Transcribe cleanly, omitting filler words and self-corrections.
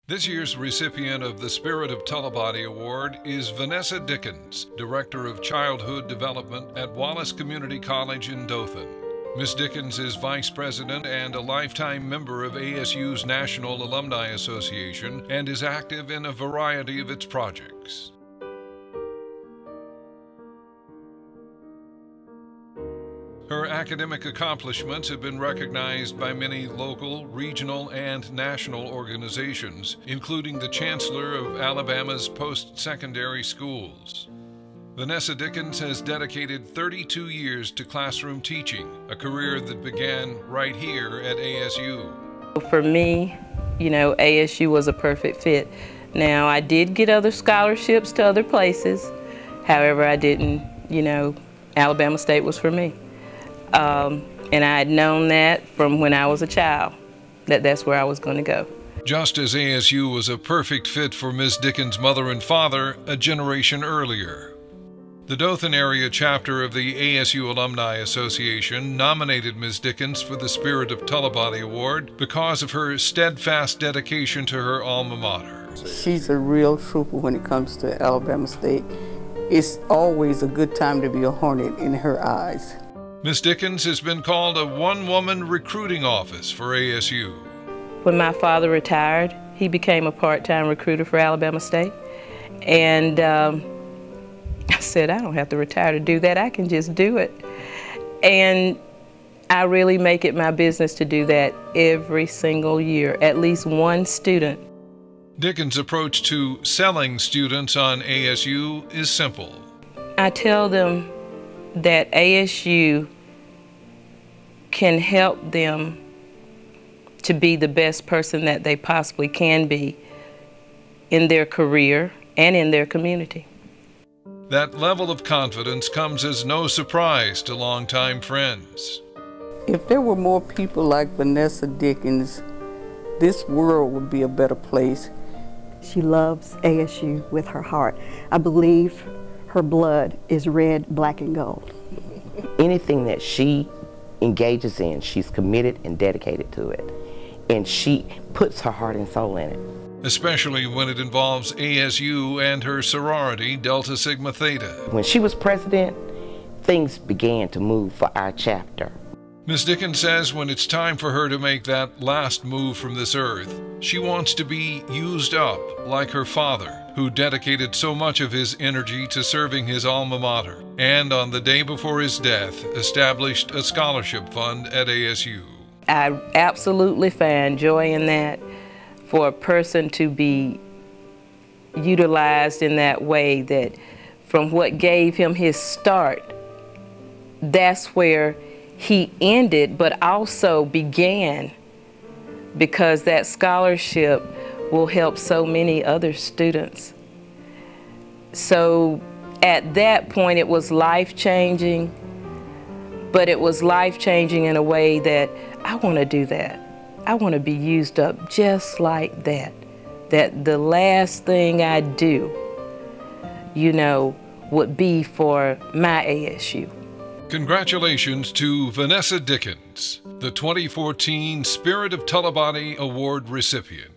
This year's recipient of the Spirit of Tullibody Award is Vannessa Dickens, Director of Childhood Development at Wallace Community College in Dothan. Ms. Dickens is Vice President and a lifetime member of ASU's National Alumni Association and is active in a variety of its projects. Her academic accomplishments have been recognized by many local, regional, and national organizations, including the Chancellor of Alabama's post-secondary schools. Vannessa Dickens has dedicated 32 years to classroom teaching, a career that began right here at ASU. For me, ASU was a perfect fit. Now, I did get other scholarships to other places. However, I didn't, Alabama State was for me. And I had known that from when I was a child, that's where I was going to go. Just as ASU was a perfect fit for Ms. Dickens' mother and father a generation earlier. The Dothan area chapter of the ASU Alumni Association nominated Ms. Dickens for the Spirit of Tullibody Award because of her steadfast dedication to her alma mater. She's a real trooper when it comes to Alabama State. It's always a good time to be a hornet in her eyes. Ms. Dickens has been called a one-woman recruiting office for ASU. When my father retired, he became a part-time recruiter for Alabama State. And I said, I don't have to retire to do that, I can just do it. And I really make it my business to do that every single year, at least one student. Dickens' approach to selling students on ASU is simple. I tell them that ASU can help them to be the best person that they possibly can be in their career and in their community. That level of confidence comes as no surprise to longtime friends. If there were more people like Vannessa Dickens, this world would be a better place. She loves ASU with her heart. I believe her blood is red, black, and gold. Anything that she engages in, she's committed and dedicated to it. And she puts her heart and soul in it. Especially when it involves ASU and her sorority, Delta Sigma Theta. When she was president, things began to move for our chapter. Ms. Dickens says when it's time for her to make that last move from this earth, she wants to be used up like her father, who dedicated so much of his energy to serving his alma mater, and on the day before his death, established a scholarship fund at ASU. I absolutely find joy in that, for a person to be utilized in that way, that from what gave him his start, that's where he ended, but also began, because that scholarship will help so many other students. So at that point it was life-changing, but it was life-changing in a way that I want to do that. I want to be used up just like that. That the last thing I do, would be for my ASU. Congratulations to Vannessa Dickens, the 2014 Spirit of Tullibody Award recipient.